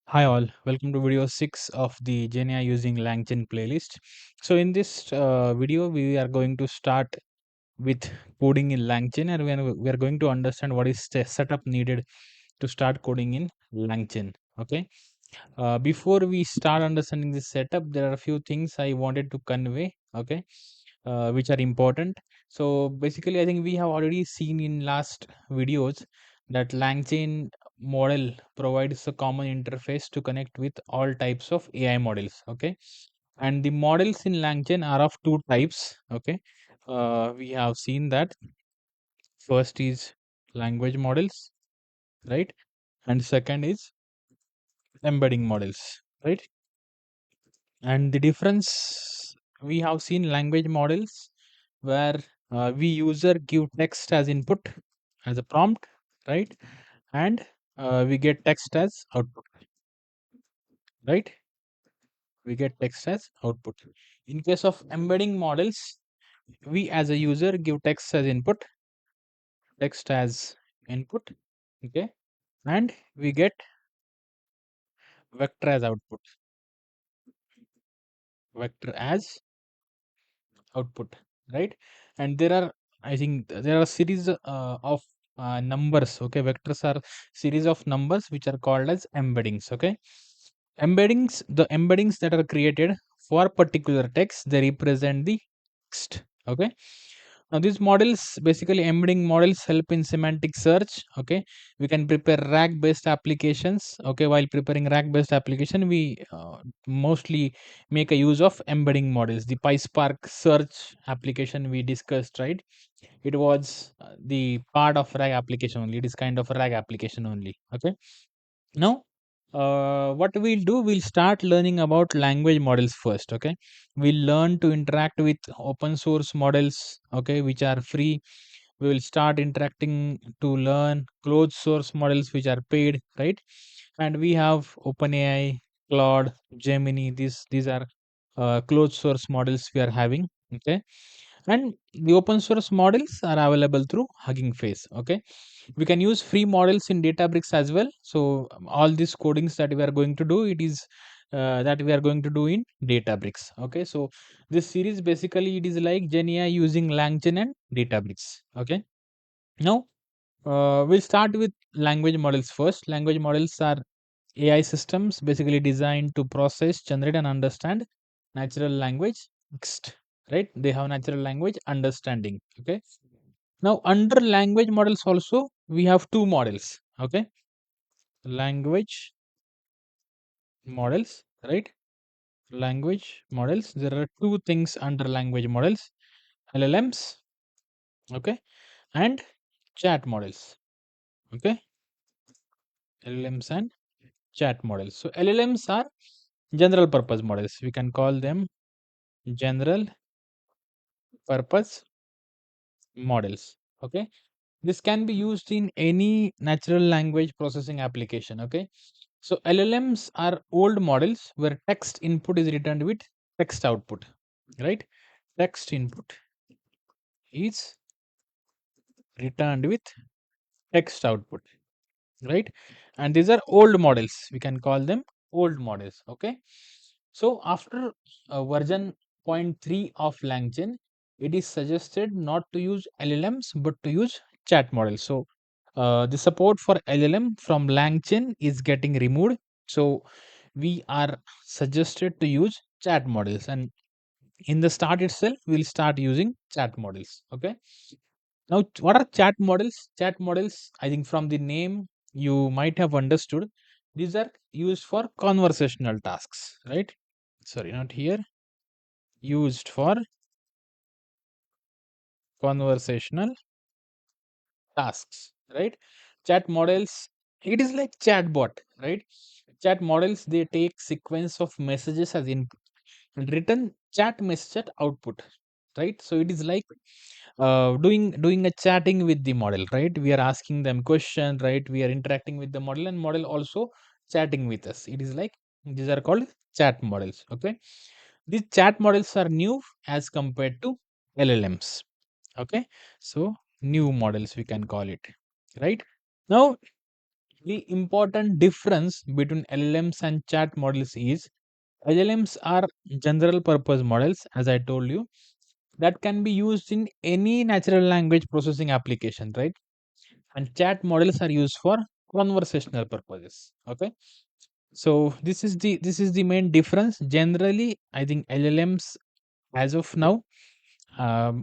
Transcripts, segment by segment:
Hi all, welcome to video 6 of the GenAI using LangChain playlist. So in this video, we are going to start with coding in LangChain and we are going to understand what is the setup needed to start coding in LangChain. Okay. Before we start understanding this setup, there are a few things I wanted to convey. Okay. Which are important. So basically, I think we have already seen in last videos that LangChain model provides a common interface to connect with all types of AI models. Okay, and the models in LangChain are of two types. Okay, we have seen that first is language models, right, and second is embedding models, right. And the difference, we have seen language models where we user give text as input as a prompt, right, and we get text as output, right. We get text as output. In case of embedding models, we as a user give text as input, text as input, okay, and we get vector as output, vector as output, right. And there are, I think there are a series of numbers. Okay, vectors are series of numbers which are called as embeddings. Okay, the embeddings that are created for particular text, they represent the text. Okay, now these models, basically embedding models, help in semantic search. Okay, we can prepare RAG based applications. Okay, while preparing RAG based application, we mostly make a use of embedding models. The pyspark search application we discussed, right, it was the part of RAG application only. It is kind of a RAG application only. Okay, now what we'll do, we'll start learning about language models first. Okay, we'll learn to interact with open source models, okay, which are free. We will start interacting to learn closed source models which are paid, right. And we have OpenAI, Claude, Gemini. These are closed source models we are having. Okay, and the open source models are available through HuggingFace. Okay, we can use free models in Databricks as well. So all these codings that we are going to do, it is that we are going to do in Databricks. Okay, so this series basically it is like GenAI using LangChain and Databricks. Okay, now we'll start with language models first. Language models are AI systems basically designed to process, generate, and understand natural language text. Right? They have natural language understanding. Okay. Now, under language models also we have two models. Okay, language models, right? Language models. There are two things under language models: LLMs, okay, and chat models. Okay, LLMs and chat models. So LLMs are general purpose models. We can call them general purpose models. Okay, this can be used in any natural language processing application. Okay, so LLMs are old models where text input is returned with text output, right. Text input is returned with text output, right. And these are old models, we can call them old models. Okay, so after version 0.3 of LangChain, it is suggested not to use LLMs but to use chat models. So the support for LLM from LangChain is getting removed. So we are suggested to use chat models, and in the start itself we'll start using chat models. Okay, now what are chat models? Chat models, I think from the name you might have understood, these are used for conversational tasks, right. Sorry, not here. Used for conversational tasks, right. Chat models, it is like chatbot, right. Chat models, they take sequence of messages as input and return chat message at output, right. So it is like doing a chatting with the model, right. We are asking them question, right. We are interacting with the model and model also chatting with us. It is like these are called chat models. Okay, these chat models are new as compared to LLMs. Okay, so new models we can call it, right. Now The important difference between LLMs and chat models is LLMs are general purpose models, as I told you, that can be used in any natural language processing application, right? And chat models are used for conversational purposes. Okay, so this is the main difference. Generally, I think LLMs as of now,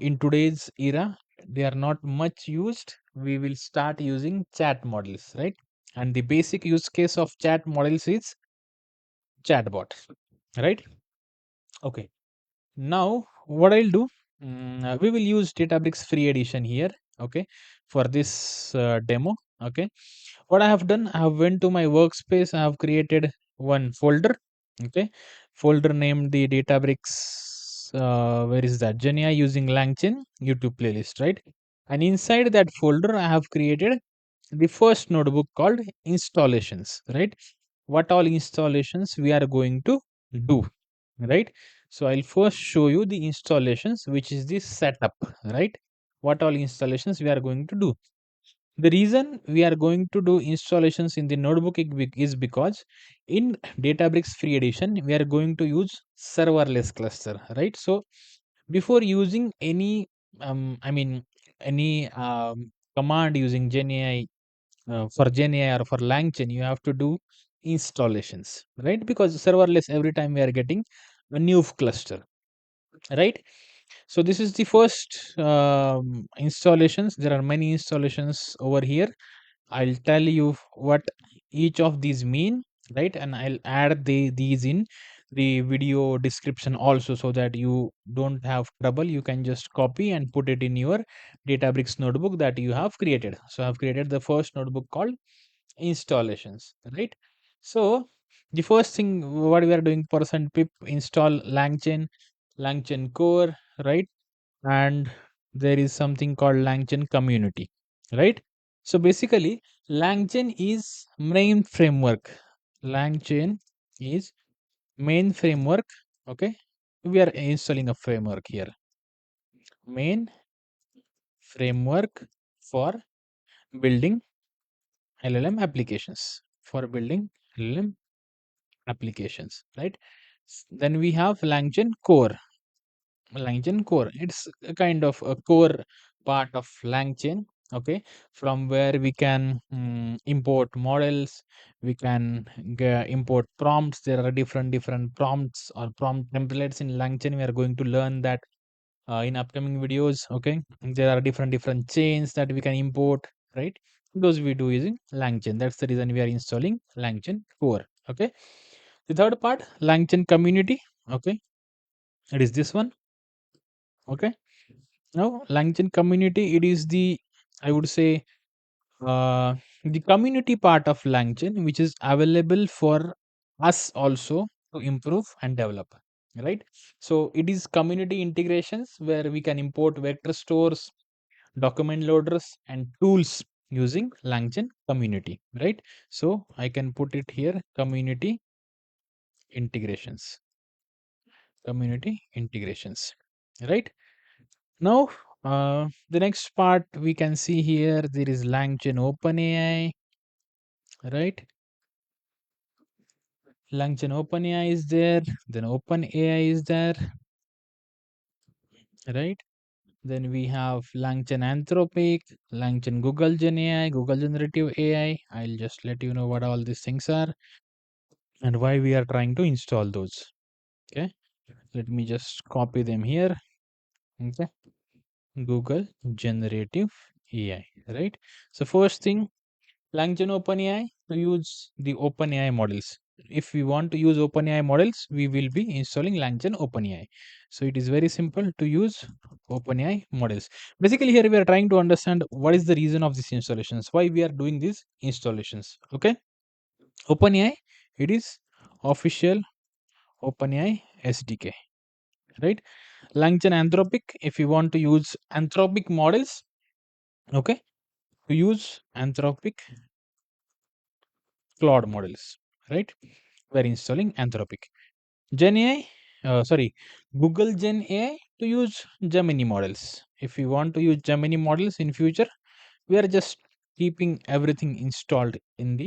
in today's era, they are not much used. We will start using chat models, right? And the basic use case of chat models is chatbot, right? Okay. Now, what I'll do, we will use Databricks free edition here, okay, for this demo, okay. What I have done, I have went to my workspace, I have created one folder, okay, folder named the Databricks, where is that, Genai using Langchain YouTube playlist, right? And inside that folder, I have created the first notebook called installations, right? What all installations we are going to do, right? So I'll first show you the installations, which is the setup, right? What all installations we are going to do. The reason we are going to do installations in the notebook is because in Databricks free edition, we are going to use serverless cluster, right? So before using any, I mean, any command using GenAI, for GenAI or for LangChain, you have to do installations, right? Because serverless, every time we are getting a new cluster, right? So this is the first installations. There are many installations over here. I'll tell you what each of these mean, right? And I'll add these in the video description also, so that you don't have trouble. You can just copy and put it in your Databricks notebook that you have created. So I've created the first notebook called installations, right? So the first thing what we are doing, percent pip install Langchain-Core, right? And there is something called Langchain-Community, right? So basically, Langchain is main framework. Langchain is main framework. Okay, we are installing a framework here. Main framework for building LLM applications. For building LLM applications, right? Then we have Langchain-Core. Langchain-Core, it's a kind of a core part of Langchain, okay, from where we can import models, we can import prompts. There are different prompts or prompt templates in Langchain. We are going to learn that in upcoming videos, okay. There are different chains that we can import, right? Those we do using Langchain. That's the reason we are installing Langchain-Core, okay. The third part, Langchain-Community, okay, it is this one, okay. Now, Langchain community, it is the, I would say, uh, the community part of Langchain, which is available for us also to improve and develop, right? So it is community integrations where we can import vector stores, document loaders, and tools using Langchain community, right? So I can put it here, community integrations, right? Now, the next part we can see here, there is Langchain-OpenAI, right? Langchain-OpenAI is there, then OpenAI is there, right? Then we have Langchain-Anthropic, Langchain-Google-Genai, Google-generative AI. I'll just let you know what all these things are and why we are trying to install those. Okay, let me just copy them here. Okay, Google Generative AI, right? So first thing, Langchain OpenAI to use the OpenAI models. If we want to use OpenAI models, we will be installing Langchain OpenAI. So it is very simple to use OpenAI models. Basically, here we are trying to understand what is the reason of these installations, why we are doing these installations. Okay, OpenAI, it is official OpenAI SDK, right? Langchain Anthropic, if you want to use Anthropic models, okay, to use Anthropic Claude models, right? We're installing Anthropic. Gen AI, sorry, Google Gen AI to use Gemini models. If we want to use Gemini models in future, we are just keeping everything installed in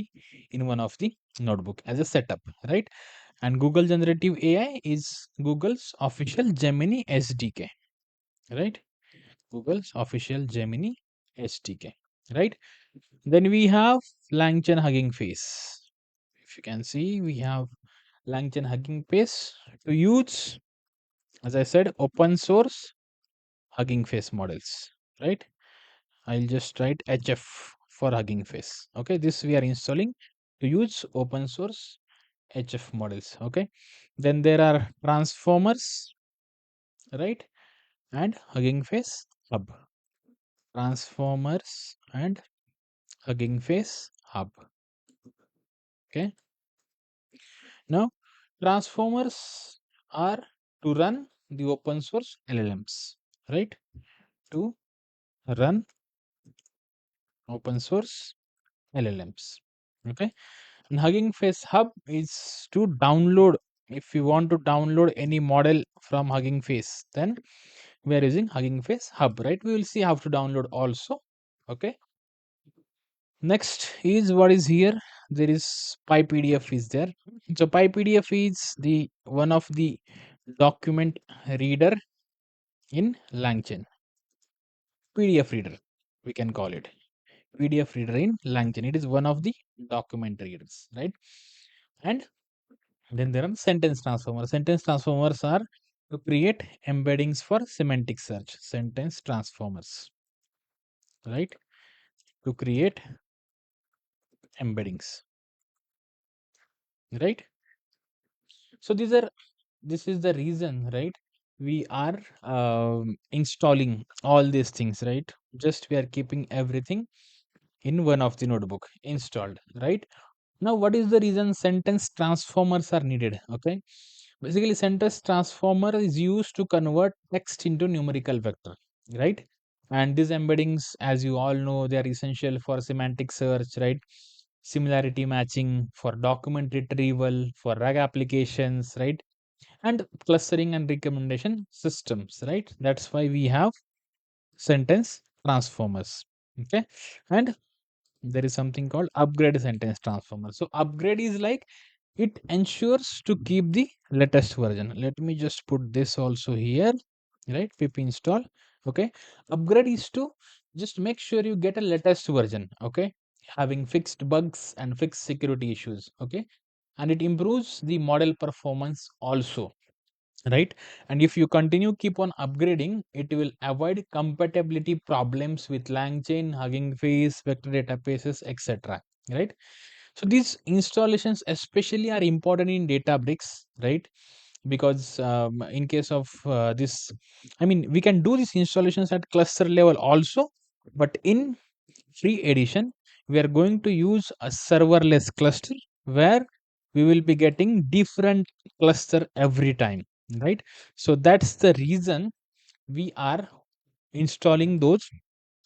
one of the notebook as a setup, right? And Google Generative AI is Google's official Gemini SDK, right? Google's official Gemini SDK, right? Then we have Langchain Hugging Face. If you can see, we have Langchain Hugging Face to use, as I said, open source Hugging Face models, right? I'll just write HF for Hugging Face. Okay, this we are installing to use open source HF models. Okay, then there are transformers, right? And Hugging Face Hub. Transformers and Hugging Face Hub. Okay, now transformers are to run the open source LLMs, right? To run open source LLMs. Okay, and Hugging Face Hub is to download. If you want to download any model from Hugging Face, then we are using Hugging Face Hub, right? We will see how to download also. Okay, next is what is here. There is pypdf is there. So pypdf is the one of the document reader in Langchain. PDF reader, we can call it PDF reader in Langchain. It is one of the document readers, right? And then there are sentence transformers. Sentence transformers are to create embeddings for semantic search. Sentence transformers, right? To create embeddings, right? So this is the reason, right? We are installing all these things, right? Just we are keeping everything in one of the notebook installed, right? Now, what is the reason sentence transformers are needed? Okay, basically, sentence transformer is used to convert text into numerical vector, right? And these embeddings, as you all know, they are essential for semantic search, right? Similarity matching, for document retrieval, for RAG applications, right? And clustering and recommendation systems, right? That's why we have sentence transformers. Okay, and there is something called upgrade sentence transformer. So upgrade is like it ensures to keep the latest version. Let me just put this also here, right? Pip install. Okay, upgrade is to just make sure you get a latest version. Okay, having fixed bugs and fixed security issues. Okay, and it improves the model performance also, right? And if you continue keep on upgrading, it will avoid compatibility problems with Langchain, Hugging Face, vector databases, etc., right? So these installations especially are important in Databricks, right? Because in case of this, I mean, we can do these installations at cluster level also, but in free edition, we are going to use a serverless cluster where we will be getting different cluster every time, right? So that's the reason we are installing those.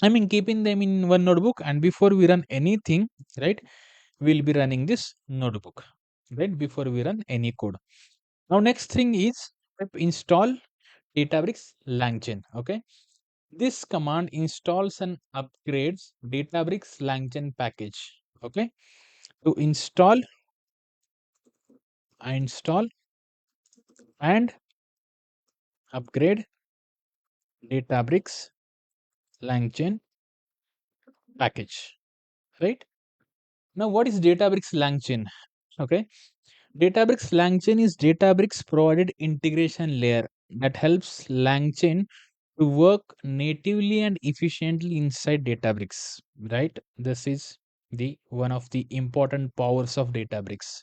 I mean, keeping them in one notebook, and before we run anything, right, we'll be running this notebook, right? Before we run any code. Now, next thing is install Databricks LangChain. Okay, this command installs and upgrades Databricks LangChain package. Okay, to install and upgrade Databricks LangChain package. Right now, what is Databricks LangChain? Okay, Databricks LangChain is Databricks provided integration layer that helps LangChain to work natively and efficiently inside Databricks, right? This is the one of the important powers of Databricks.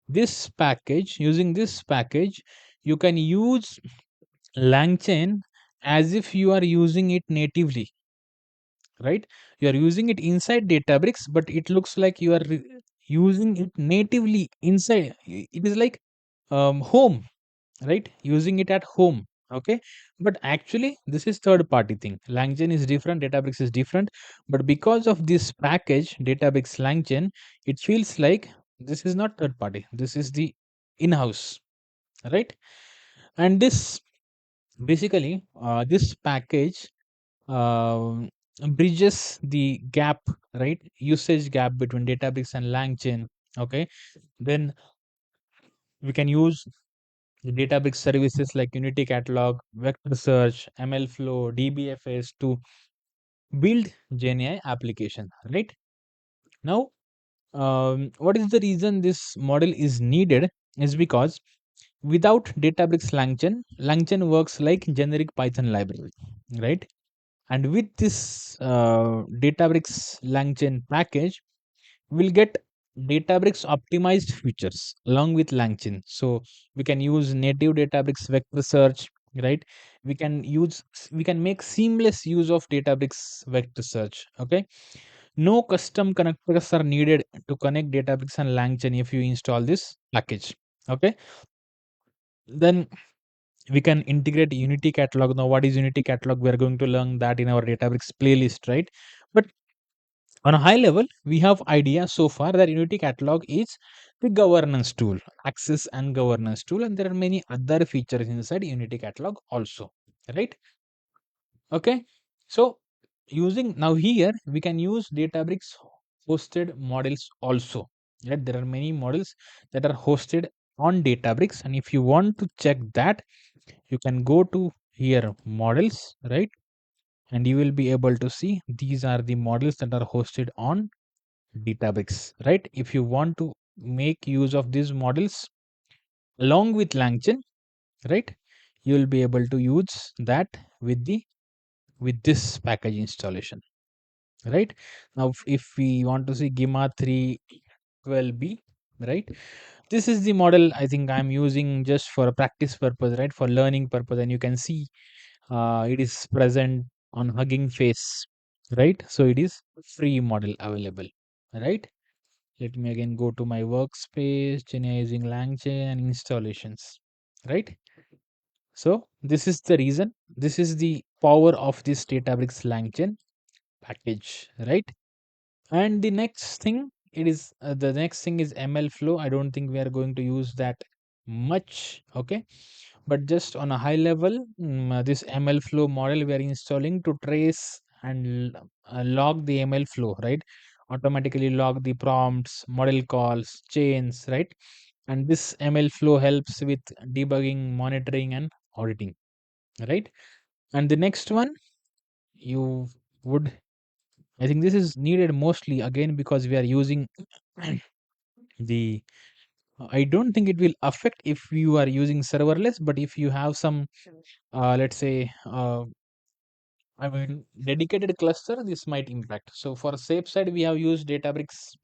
This package, using this package, you can use LangChain as if you are using it natively, right? You are using it inside Databricks, but it looks like you are using it natively inside. It is like home, right? Using it at home. Okay, but actually this is third party thing. Langchain is different, Databricks is different, but because of this package Databricks Langchain, it feels like this is not third party, this is the in-house, right? And this basically this package, um bridges the gap, right? Usage gap between Databricks and LangChain. Okay, then we can use the Databricks services like Unity Catalog, Vector Search, MLflow, DBFS to build GenAI application, right? Now, what is the reason this model is needed is because without Databricks LangChain, LangChain works like generic Python library, right? And with this Databricks LangChain package, we'll get Databricks optimized features along with LangChain. So we can use native Databricks vector search, right? We can make seamless use of Databricks vector search. Okay, no custom connectors are needed to connect Databricks and LangChain if you install this package. Okay, then we can integrate Unity Catalog. Now, what is Unity Catalog? We are going to learn that in our Databricks playlist, right? But on a high level, we have idea so far that Unity Catalog is the governance tool, access and governance tool, and there are many other features inside Unity Catalog also, right? Okay, so using now here we can use Databricks hosted models also, right? There are many models that are hosted on Databricks, and if you want to check that, you can go to here models, right? And you will be able to see these are the models that are hosted on Databricks, right? If you want to make use of these models along with LangChain, right, you will be able to use that with the with this package installation, right? Now, if we want to see GIMA 312b, right, this is the model I think I'm using just for a practice purpose, right, for learning purpose, and you can see it is present on Hugging Face, right? So it is free model available, right? Let me again go to my workspace, using LangChain and installations, right? So this is the reason. This is the power of this Databricks LangChain package, right? And the next thing, the next thing is MLflow. I don't think we are going to use that much, okay? But just on a high level, this MLflow model we are installing to trace and log the MLflow, right? Automatically log the prompts, model calls, chains, right? And this MLflow helps with debugging, monitoring, and auditing, right? And the next one, you would, I think this is needed mostly again because we are using the I don't think it will affect if you are using serverless, but if you have some, let's say, I mean, dedicated cluster, this might impact. So for safe side, we have used Databricks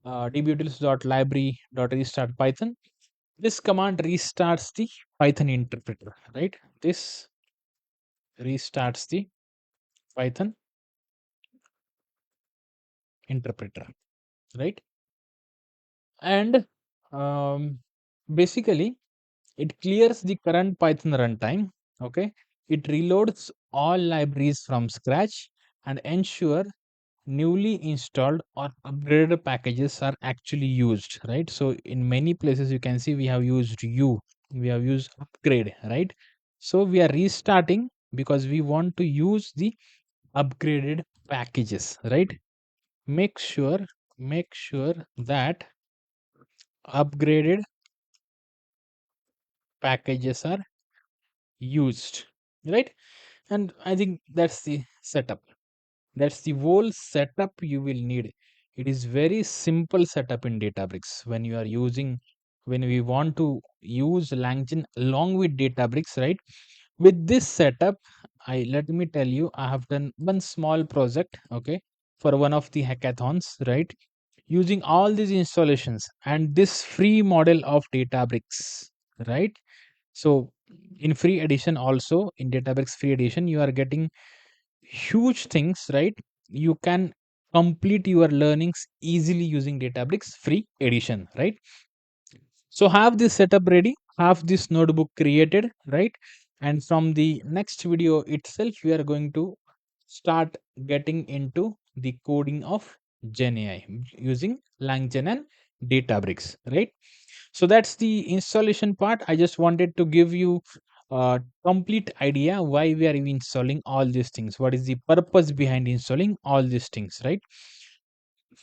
dbutils.library.restart Python. This command restarts the Python interpreter, right? This restarts the Python interpreter, right? And um, basically, it clears the current Python runtime. Okay, it reloads all libraries from scratch and ensure newly installed or upgraded packages are actually used, right? So in many places you can see we have used we have used upgrade, right? So we are restarting because we want to use the upgraded packages, right? make sure make sure that upgraded packages are used, right? And I think that's the setup. That's the whole setup you will need. It is very simple setup in Databricks when you are using, when we want to use LangChain along with Databricks, right? With this setup, let me tell you, I have done one small project, okay, for one of the hackathons, right? Using all these installations and this free model of Databricks, right? So in free edition also, in Databricks free edition, you are getting huge things, right? You can complete your learnings easily using Databricks free edition, right? So have this setup ready, have this notebook created, right? And from the next video itself, we are going to start getting into the coding of GenAI using LangChain and Databricks, right? So that's the installation part. I just wanted to give you complete idea why we are even installing all these things. What is the purpose behind installing all these things, right?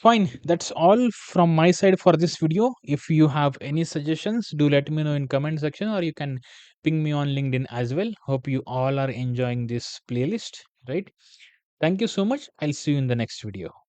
Fine, that's all from my side for this video. If you have any suggestions, do let me know in comment section, or you can ping me on LinkedIn as well. Hope you all are enjoying this playlist, right? Thank you so much. I'll see you in the next video.